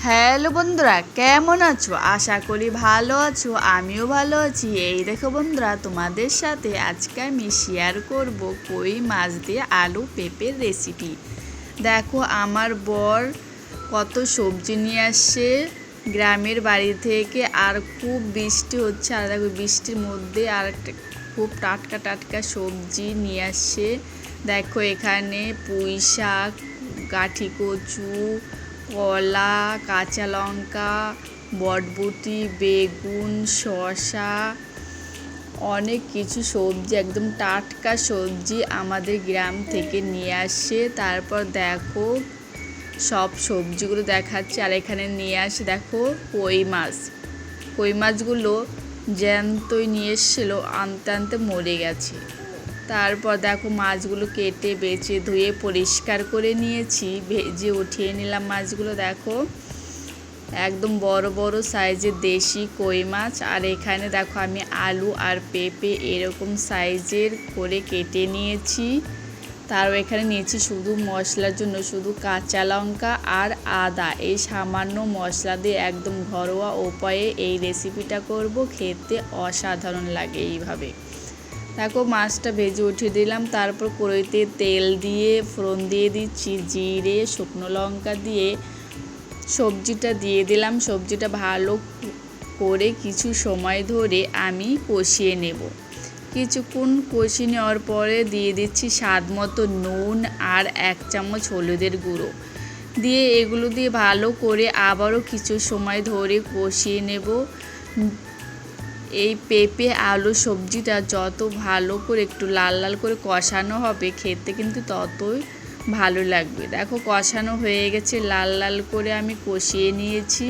Hello বন্ধুরা, কেমন আছো? আশা করি ভালো আছো। আমিও ভালো আছি। এই দেখো বন্ধুরা, তোমাদের সাথে আজকে আমি শেয়ার করব কই মাছ দিয়ে আলু পেঁপের রেসিপি। দেখো আমার বর কত সবজি নিয়ে আসছে গ্রামের বাড়ি থেকে, আর খুব বৃষ্টি হচ্ছে। আর দেখো বৃষ্টির মধ্যে আর খুব টাটকা টাটকা সবজি নিয়ে আসছে। দেখো এখানে পুঁই শাক, গাঠি কচু, কলা, কাঁচা লঙ্কা, বটবটি, বেগুন, শসা, অনেক কিছু সবজি, একদম টাটকা সবজি আমাদের গ্রাম থেকে নিয়ে আসে। তারপর দেখো সব সবজিগুলো দেখাচ্ছে। আর এখানে নিয়ে আসে দেখো কই মাছ। কই মাছগুলো জ্যান্তই নিয়ে এসেছিলো, আনতে আনতে মরে গেছে। তারপর দেখো মাছগুলো কেটে বেছে ধুয়ে পরিষ্কার করে নিয়েছি, ভেজে উঠিয়ে নিলাম মাছগুলো। দেখো একদম বড় বড় সাইজের দেশি কই মাছ। আর এখানে দেখো আমি আলু আর পেঁপে এরকম সাইজের করে কেটে নিয়েছি। তারও এখানে নিয়েছি শুধু মশলার জন্য শুধু কাঁচা লঙ্কা আর আদা। এই সামান্য মশলা দিয়ে একদম ঘরোয়া উপায়ে এই রেসিপিটা করব, খেতে অসাধারণ লাগে এইভাবে। দেখো মাছটা ভেজে উঠিয়ে দিলাম। তারপর কড়াইতে তেল দিয়ে ফোড়ন দিয়ে দিচ্ছি, জিরে শুকনো লঙ্কা দিয়ে সবজিটা দিয়ে দিলাম। সবজিটা ভালো করে কিছু সময় ধরে আমি কষিয়ে নেব। কিছুক্ষণ কষিয়ে নেওয়ার পরে দিয়ে দিচ্ছি স্বাদ মতো নুন আর 1 চামচ হলুদের গুঁড়ো দিয়ে এগুলো দিয়ে ভালো করে আবারও কিছু সময় ধরে কষিয়ে নেব। এই পেঁপে আলু সবজিটা যত ভালো করে একটু লাল লাল করে কষানো হবে, খেতে কিন্তু ততই ভালো লাগবে। দেখো কষানো হয়ে গেছে, লাল লাল করে আমি কষিয়ে নিয়েছি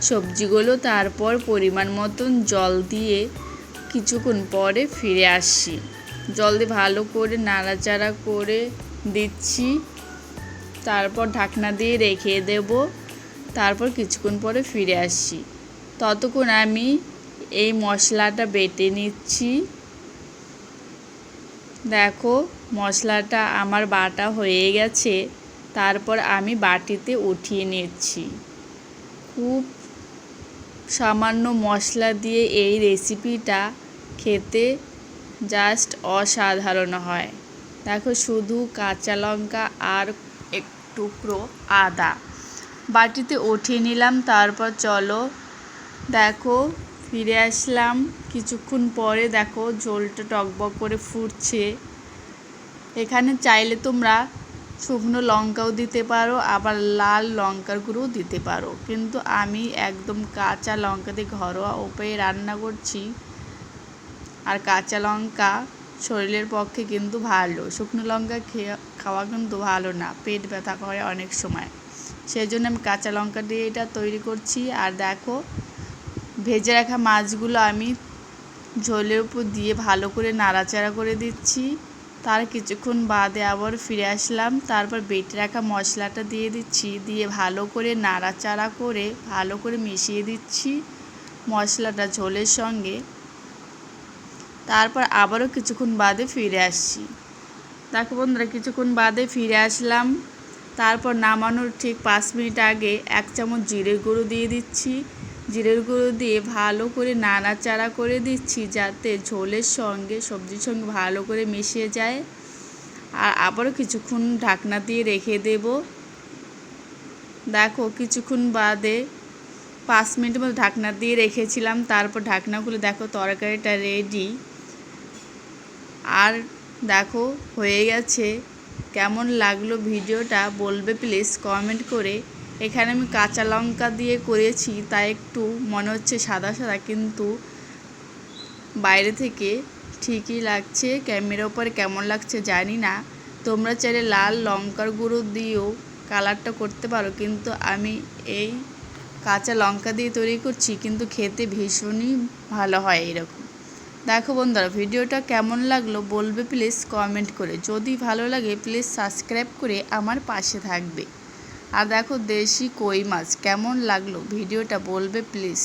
সবজিগুলো। তারপর পরিমাণ মতন জল দিয়ে কিছুক্ষণ পরে ফিরে আসছি। জল দিয়ে ভালো করে নাড়াচাড়া করে দিচ্ছি। তারপর ঢাকনা দিয়ে রেখে দেব। তারপর কিছুক্ষণ পরে ফিরে আসছি। ততক্ষণ আমি এই মশলাটা বেটে নিচ্ছি। দেখো মশলাটা আমার বাটা হয়ে গেছে। তারপর আমি বাটিতে উঠিয়ে নিচ্ছি। খুব সামান্য মশলা দিয়ে এই রেসিপিটা খেতে জাস্ট অসাধারণ হয়। দেখো শুধু কাঁচা লঙ্কা আর এক টুকরো আদা বাটিতে উঠিয়ে নিলাম। তারপর চলো দেখো ফিরে আসলাম কিছুক্ষণ পরে। দেখো ঝোলটা টকবক করে ফুটছে। এখানে চাইলে তোমরা শুকনো লঙ্কাও দিতে পারো, আবার লাল লঙ্কার গুঁড়োও দিতে পারো, কিন্তু আমি একদম কাঁচা লঙ্কা দিয়ে ঘরোয়া উপায়ে রান্না করছি। আর কাঁচা লঙ্কা শরীরের পক্ষে কিন্তু ভালো, শুকনো লঙ্কা খাওয়া কিন্তু ভালো না, পেট ব্যথা করে অনেক সময়। সেই জন্য আমি কাঁচা লঙ্কা দিয়ে এটা তৈরি করছি। আর দেখো ভেজে রাখা মাছগুলো আমি ঝোলের উপর দিয়ে ভালো করে নাড়াচাড়া করে দিচ্ছি। তার কিছুক্ষণ বাদে আবার ফিরে আসলাম। তারপর বেটে রাখা মশলাটা দিয়ে দিচ্ছি, দিয়ে ভালো করে নাড়াচাড়া করে ভালো করে মিশিয়ে দিচ্ছি মশলাটা ঝোলের সঙ্গে। তারপর আবারও কিছুক্ষণ বাদে ফিরে আসছি। দেখো বন্ধুরা কিছুক্ষণ বাদে ফিরে আসলাম। তারপর নামানোর ঠিক 5 মিনিট আগে 1 চামচ জিরের গুঁড়ো দিয়ে দিচ্ছি। জিরের গুঁড়ো দিয়ে ভালো করে নাড়াচাড়া করে দিচ্ছি, যাতে ঝোলের সঙ্গে সবজির সঙ্গে ভালো করে মিশে যায়। আর আবারও কিছুক্ষণ ঢাকনা দিয়ে রেখে দেব। দেখো কিছুক্ষণ বাদে 5 মিনিটের মতো ঢাকনা দিয়ে রেখেছিলাম। তারপর ঢাকনা খুলে দেখো তরকারিটা রেডি। আর দেখো হয়ে গেছে। কেমন লাগলো ভিডিওটা বলবে প্লিজ কমেন্ট করে। এখানে আমি কাঁচা লঙ্কা দিয়ে করেছি, তাই একটু মনে হচ্ছে সাদা সাদা, কিন্তু বাইরে থেকে ঠিকই লাগছে। ক্যামেরার উপরে কেমন লাগছে জানি না। তোমরা চাইলে লাল লঙ্কার গুঁড়ো দিয়েও কালারটা করতে পারো, কিন্তু আমি এই কাঁচা লঙ্কা দিয়ে তৈরি করছি, কিন্তু খেতে ভীষণই ভালো হয় এরকম। দেখো বন্ধুরা ভিডিওটা কেমন লাগলো বলবে প্লিজ কমেন্ট করে। যদি ভালো লাগে প্লিজ সাবস্ক্রাইব করে আমার পাশে থাকবে। আর দেখো দেশি কই মাছ কেমন লাগলো ভিডিওটা বলবে প্লিজ।